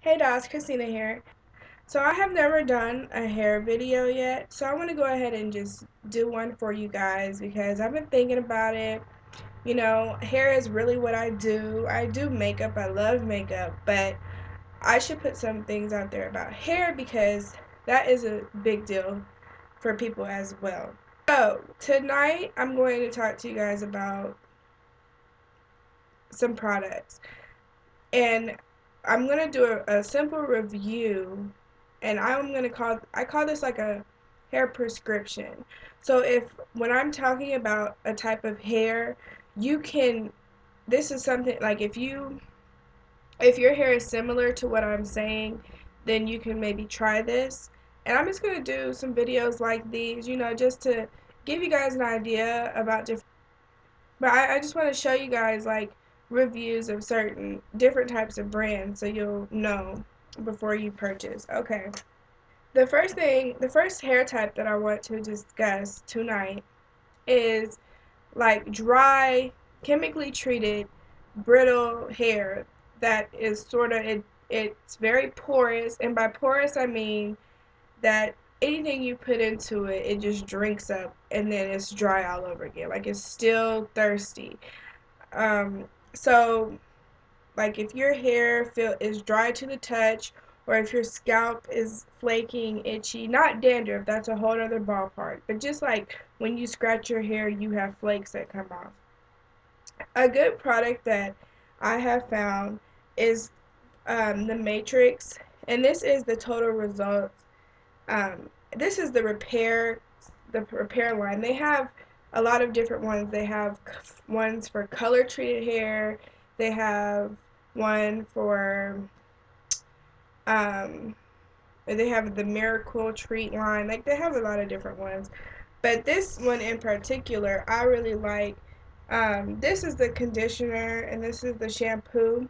Hey guys, Christina here. So I have never done a hair video yet, so I want to go ahead and just do one for you guys because I've been thinking about it. Hair is really what I do. I do makeup, I love makeup, but I should put some things out there about hair because that is a big deal for people as well. So tonight I'm going to talk to you guys about some products. And I'm gonna do a simple review, and I call this like a hair prescription. So if when I'm talking about a type of hair, you can this is something like if your hair is similar to what I'm saying, then you can maybe try this. And I'm just gonna do some videos like these, just to give you guys an idea about different. But I just want to show you guys like reviews of certain different types of brands so you'll know before you purchase. Okay. The first hair type that I want to discuss tonight is like dry, chemically treated, brittle hair that is it's very porous, and by porous I mean that anything you put into it, it just drinks up and then it's dry all over again. Like it's still thirsty. Um, so like if your hair feel is dry to the touch, or if your scalp is flaking, itchy, not dandruff, that's a whole other ballpark. But just like when you scratch your hair, you have flakes that come off. A good product that I have found is the Matrix, and this is the Total Results. This is the repair line. They have a lot of different ones. They have ones for color treated hair. They have one for um, they have the Miracle Treat line. Like they have a lot of different ones. But this one in particular, I really like. This is the conditioner, and this is the shampoo.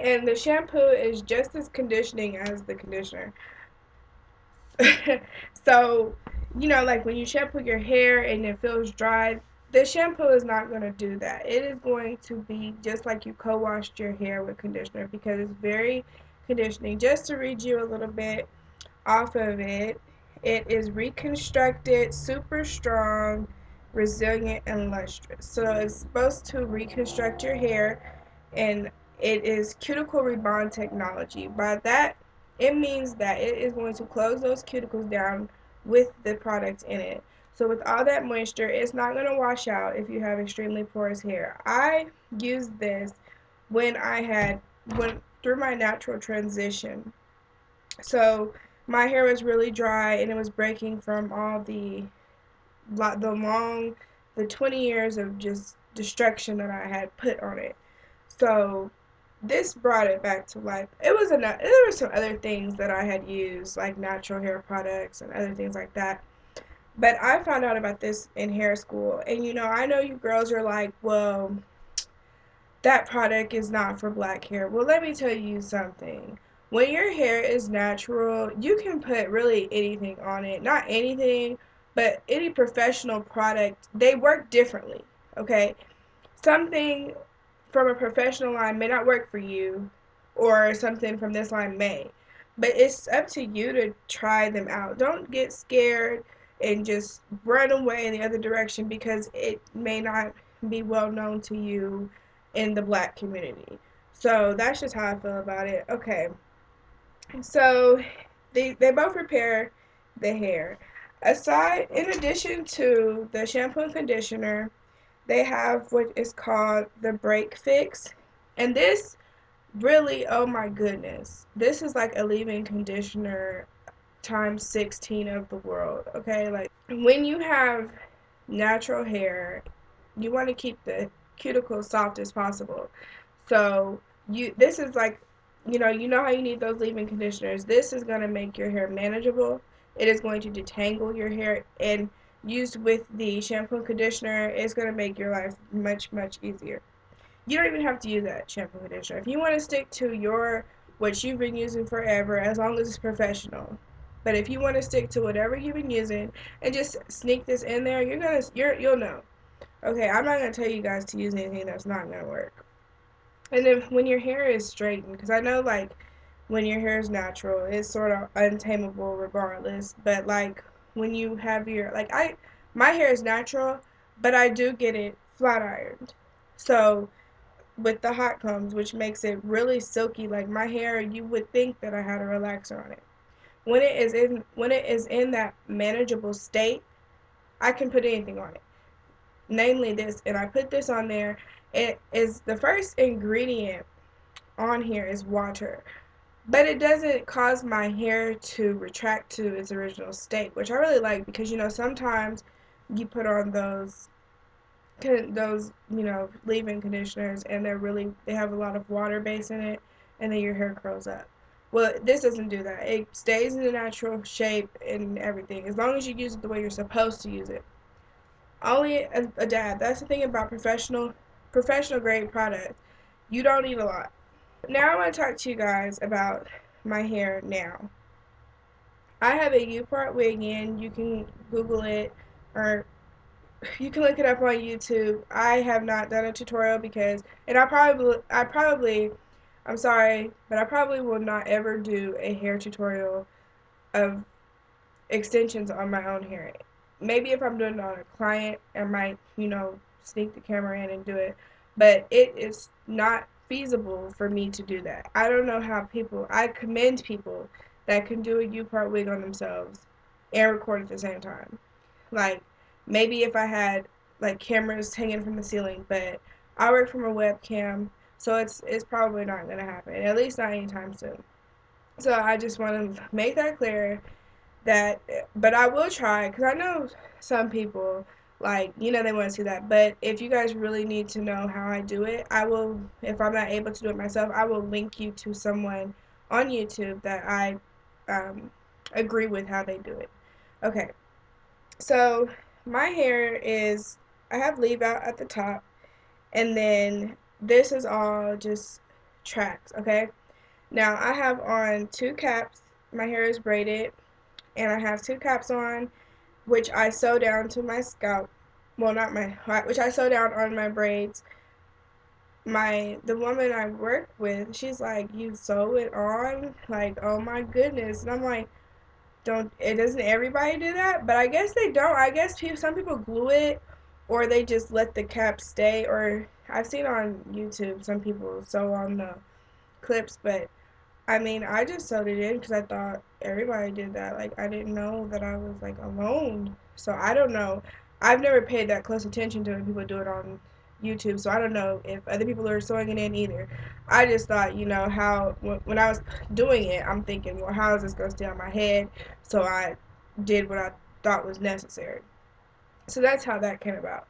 And the shampoo is just as conditioning as the conditioner. So, like when you shampoo your hair and it feels dry, the shampoo is not going to do that. It is going to be just like you co-washed your hair with conditioner because it's very conditioning. Just to read you a little bit off of it, it is reconstructed, super strong, resilient, and lustrous. So it's supposed to reconstruct your hair, and it is cuticle rebond technology. By that, it means that it is going to close those cuticles down with the product in it. So with all that moisture, it's not going to wash out if you have extremely porous hair. I used this when I went through my natural transition. So my hair was really dry and it was breaking from all the 20 years of just destruction that I had put on it. So this brought it back to life. There were some other things that I had used, like natural hair products and other things like that. But I found out about this in hair school. And I know you girls are like, well, that product is not for black hair. Well, let me tell you something. When your hair is natural, you can put really anything on it. Not anything, but any professional product, they work differently. Okay? Something from a professional line may not work for you, or something from this line may. But it's up to you to try them out. Don't get scared and just run away in the other direction because it may not be well known to you in the black community. So that's just how I feel about it. Okay. So they both repair the hair. In addition to the shampoo and conditioner, they have what is called the break fix. And this really, oh my goodness, this is like a leave-in conditioner times 16 of the world. Okay, like when you have natural hair, you want to keep the cuticle soft as possible. So this is like, how you need those leave-in conditioners. This is going to make your hair manageable. It is going to detangle your hair, and used with the shampoo and conditioner, it's going to make your life much, much easier. You don't even have to use that shampoo and conditioner. If you want to stick to what you've been using forever, as long as it's professional. But if you want to stick to whatever you've been using and just sneak this in there, you'll know. Okay, I'm not gonna tell you guys to use anything that's not gonna work. And then when your hair is straightened, because I know like when your hair is natural. It's sort of untamable regardless. But like when you have your my hair is natural, but I do get it flat ironed. So with the hot combs, which makes it really silky, like my hair, you would think that I had a relaxer on it. When it is in that manageable state, I can put anything on it. Namely this, and I put this on there. It is the first ingredient on here is water. But it doesn't cause my hair to retract to its original state, which I really like because sometimes you put on those leave-in conditioners and they have a lot of water base in it, and then your hair curls up. Well, this doesn't do that. It stays in the natural shape and everything as long as you use it the way you're supposed to use it. Only a dab. That's the thing about professional grade products. You don't need a lot. Now I want to talk to you guys about my hair now. I have a U-part wig in. You can Google it, or you can look it up on YouTube. I have not done a tutorial because, and I'm sorry, but I probably will not ever do a hair tutorial of extensions on my own hair. Maybe if I'm doing it on a client, I might, sneak the camera in and do it. But it is not feasible for me to do that. I don't know how I commend people that can do a U-part wig on themselves and record at the same time. Like, maybe if I had, like, cameras hanging from the ceiling, but I work from a webcam, so it's probably not going to happen, at least not anytime soon. So I just want to make that clear that, but I will try because I know some people like they want to see that. But if you guys really need to know how I do it, I will. If I'm not able to do it myself, I will link you to someone on YouTube that I agree with how they do it. Okay, so my hair is I have leave out at the top, and then this is all just tracks. Okay, now I have on two caps. My hair is braided, and I have two caps on, which I sew down to my scalp. Well, not my, which I sew down on my braids. The woman I work with, she's like, "You sew it on?" Like, oh my goodness. And I'm like, doesn't everybody do that? But I guess they don't. I guess some people glue it, or they just let the cap stay, or I've seen on YouTube some people sew on the clips, but I mean, I just sewed it in because I thought everybody did that. Like, I didn't know that I was, like, alone. So, I don't know. I've never paid that close attention to when people do it on YouTube, so I don't know if other people are sewing it in either. I just thought, when I was doing it, I'm thinking, well, how is this going to stay on my head? So, I did what I thought was necessary. So, that's how that came about.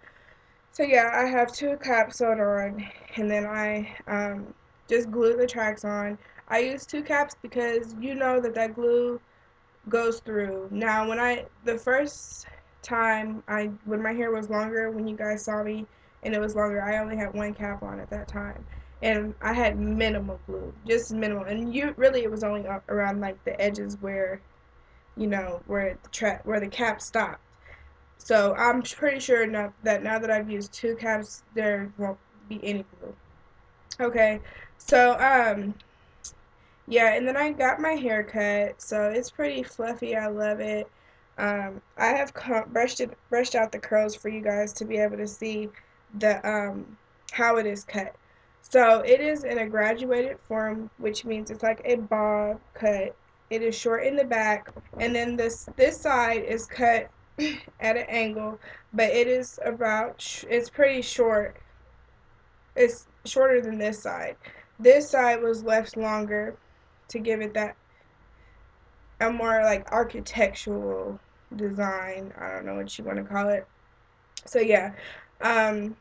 So, yeah, I have two caps sewn on, and then I just glue the tracks on. I use two caps because you know that glue goes through. Now, the first time when my hair was longer, when you guys saw me and it was longer, I only had one cap on at that time. And I had minimal glue, just minimal. And it was only around like the edges where, where the cap stopped. So I'm pretty sure now that I've used two caps, there won't be any glue. Okay, so yeah, and then I got my hair cut, so it's pretty fluffy. I love it. I have brushed out the curls for you guys to be able to see the how it is cut. So it is in a graduated form, which means it's like a bob cut. It is short in the back, and then this side is cut at an angle, but it's pretty short. It's shorter than this side. This side was left longer to give it that a more like architectural design. I don't know what you want to call it. So yeah. Um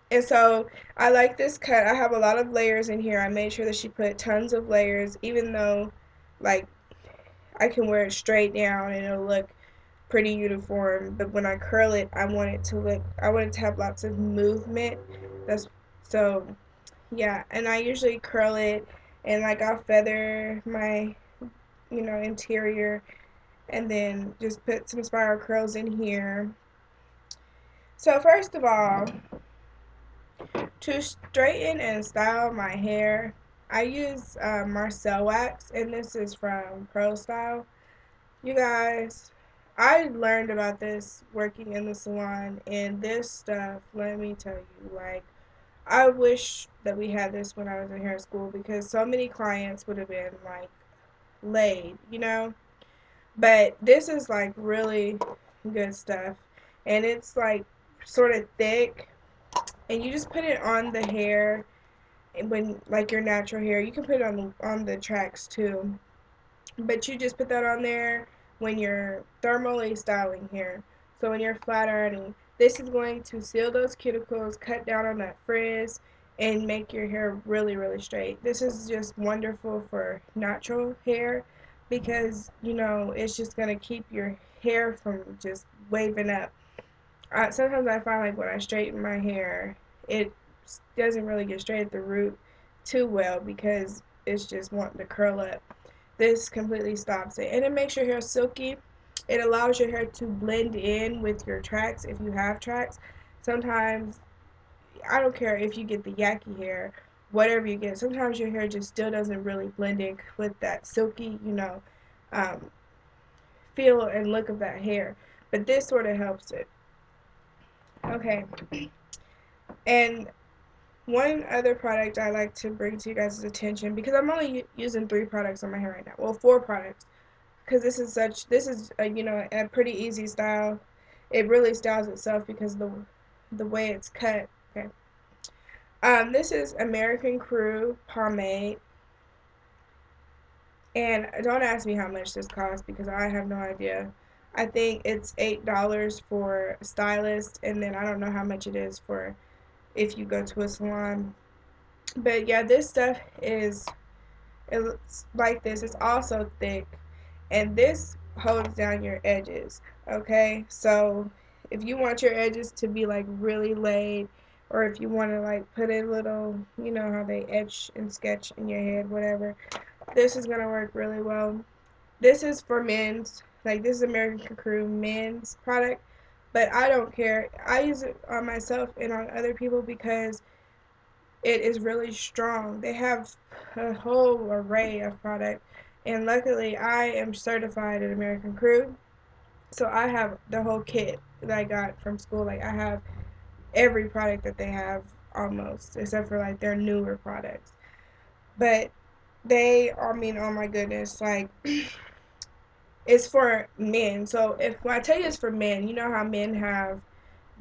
and so I like this cut. I have a lot of layers in here. I made sure that she put tons of layers, even though like I can wear it straight down and it'll look pretty uniform, but when I curl it, I want it to have lots of movement. That's so yeah, and I usually curl it, and like I'll feather my interior, and then just put some spiral curls in here. So first of all, to straighten and style my hair, I use Marcel Wax, and this is from Pro Style. You guys, I learned about this working in the salon, and this stuff, let me tell you, like, I wish that we had this when I was in hair school because so many clients would have been like laid, you know? But this is like really good stuff, and it's like sort of thick, and you just put it on the hair when like your natural hair. You can put it on the tracks too, but you just put that on there when you're thermally styling hair. So when you're flat ironing, this is going to seal those cuticles, cut down on that frizz, and make your hair really, really straight. This is just wonderful for natural hair because, you know, it's just going to keep your hair from just waving up. Sometimes I find like when I straighten my hair, it doesn't really get straight at the root too well because it's just wanting to curl up. This completely stops it, and it makes your hair silky. It allows your hair to blend in with your tracks if you have tracks. Sometimes, I don't care if you get the yucky hair, whatever you get, sometimes your hair just still doesn't really blend in with that silky, um, feel and look of that hair. But this sort of helps it. Okay, and one other product I like to bring to you guys' attention, because I'm only using 3 products on my hair right now. Well, 4 products. Because this is a, a pretty easy style. It really styles itself because the way it's cut. Okay. This is American Crew Pomade, and don't ask me how much this costs because I have no idea. I think it's $8 for a stylist, and then I don't know how much it is for if you go to a salon. But yeah, this stuff is it's like this. It's also thick, and this holds down your edges. Okay, so if you want your edges to be like really laid, or if you want to like put a little, you know how they etch and sketch in your head, whatever, this is gonna work really well. This is for men's, like this is American Crew men's product, but I don't care. I use it on myself and on other people because it is really strong. They have a whole array of product, and luckily I am certified at American Crew, so I have the whole kit that I got from school. Like I have every product that they have almost, except for like their newer products. But they, I mean, oh my goodness, like it's for men. So if when I tell you it's for men, you know how men have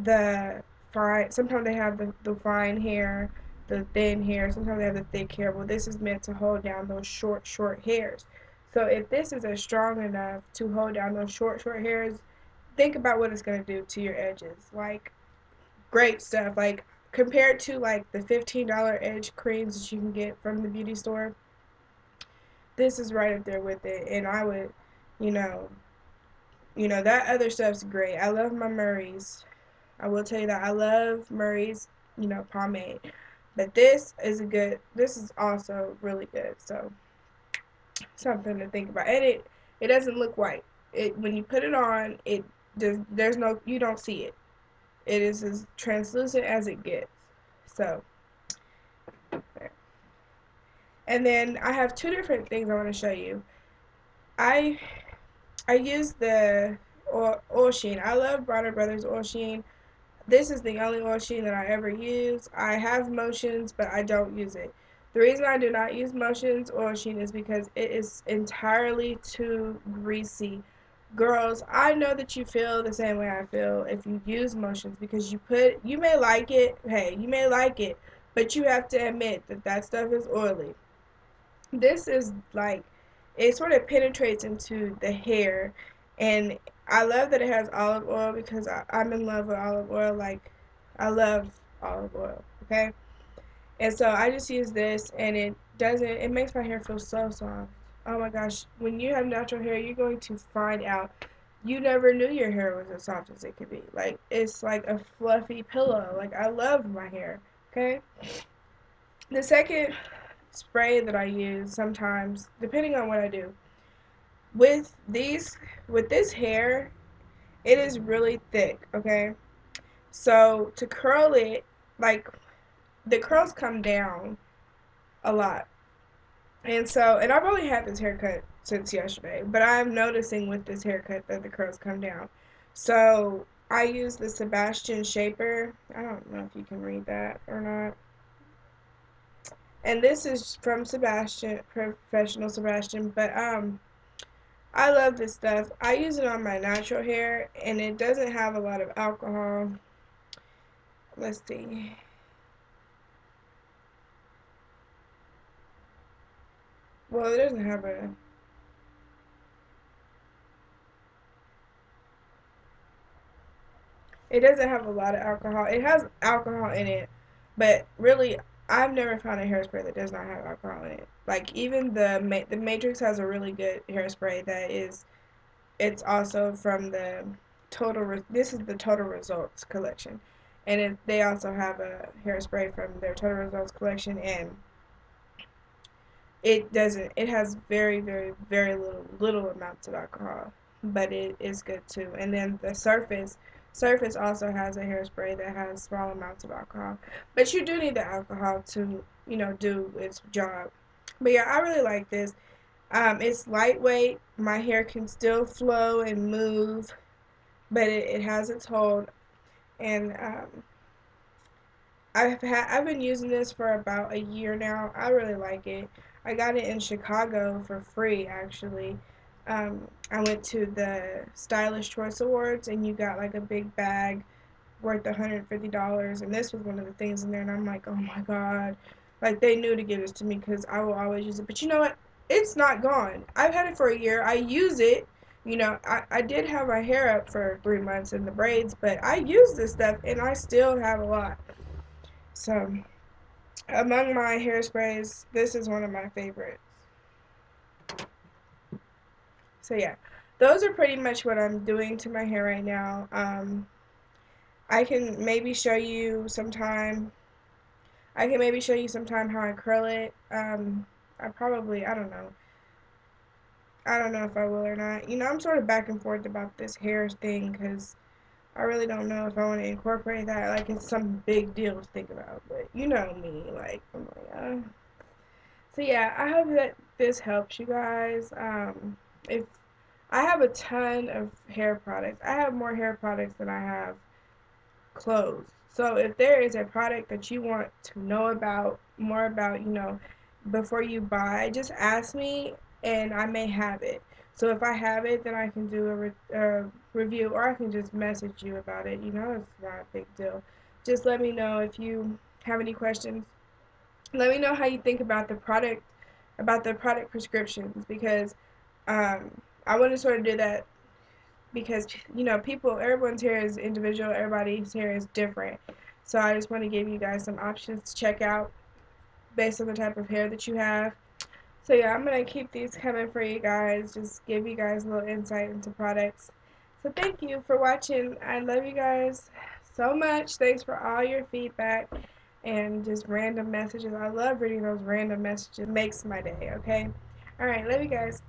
the fine, sometimes they have the fine hair, the thin hair, sometimes they have the thick hair. Well, this is meant to hold down those short hairs. So if this is as strong enough to hold down those short hairs, think about what it's going to do to your edges. Like, great stuff. Like, compared to like the $15 edge creams that you can get from the beauty store, this is right up there with it. And I would, you know, that other stuff's great. I love my Murray's. I will tell you that I love Murray's, pomade. But this is also really good. So, something to think about. And it doesn't look white. It when you put it on, there's no, you don't see it. It is as translucent as it gets. So, there. And then I have 2 different things I want to show you. I I use the oil Sheen. I love Bronner Brothers oil Sheen. This is the only oil Sheen that I ever use. I have Motions, but I don't use it. The reason I do not use Motions oil Sheen is because it is entirely too greasy. Girls, I know that you feel the same way I feel if you use Motions because you may like it, hey, you may like it, but you have to admit that that stuff is oily. This is like, it sort of penetrates into the hair, and I love that it has olive oil because I'm in love with olive oil. Like, I love olive oil, okay? And so I just use this, and it makes my hair feel so soft. Oh my gosh, when you have natural hair, you're going to find out you never knew your hair was as soft as it could be. Like, it's like a fluffy pillow. Like, I love my hair, okay? The second spray that I use sometimes, depending on what I do, with this hair, it is really thick, okay? So to curl it, like the curls come down a lot. And so, and I've only had this haircut since yesterday, but I'm noticing with this haircut that the curls come down. So I use the Sebastian Shaper. I don't know if you can read that or not. And this is from Sebastian, Professional Sebastian, but I love this stuff. I use it on my natural hair, and it doesn't have a lot of alcohol. Let's see. Well, it doesn't have a. It doesn't have a lot of alcohol. It has alcohol in it, but really, I've never found a hairspray that does not have alcohol in it. Like even the Matrix has a really good hairspray that is. It's also from the This is the Total Results collection, and they also have a hairspray from their Total Results collection, and it doesn't. It has very, very, very little amounts of alcohol, but it is good too. And then the Surface also has a hairspray that has small amounts of alcohol, but you do need the alcohol to do its job. But yeah, I really like this. It's lightweight. My hair can still flow and move, but it has its hold. And I've been using this for about a year now. I really like it. I got it in Chicago for free actually. I went to the Stylish Choice Awards and you got like a big bag worth $150, and this was one of the things in there, and I'm like, oh my god, like they knew to give this to me because I will always use it. But you know what? It's not gone. I've had it for a year. I use it. I did have my hair up for 3 months in the braids, but I use this stuff and I still have a lot. So, among my hairsprays, this is one of my favorites. So, yeah, those are pretty much what I'm doing to my hair right now. I can maybe show you sometime. I can maybe show you sometime how I curl it. I don't know. I don't know if I will or not. I'm sort of back and forth about this hair thing because I really don't know if I want to incorporate that. Like, it's some big deal to think about. But you know me. Like, I'm like, So yeah, I hope that this helps you guys. If I have a ton of hair products, I have more hair products than I have clothes. So if there is a product that you want to know about, more about, before you buy, just ask me and I may have it. So if I have it, then I can do a review, or I can just message you about it. It's not a big deal. Just let me know if you have any questions. Let me know how you think about the product prescriptions, because um, I want to sort of do that because everyone's hair is individual, everybody's hair is different. So I just want to give you guys some options to check out based on the type of hair that you have. So yeah, I'm gonna keep these coming for you guys, just give you guys a little insight into products. So thank you for watching. I love you guys so much. Thanks for all your feedback and just random messages. I love reading those random messages. It makes my day. Okay, all right, love you guys.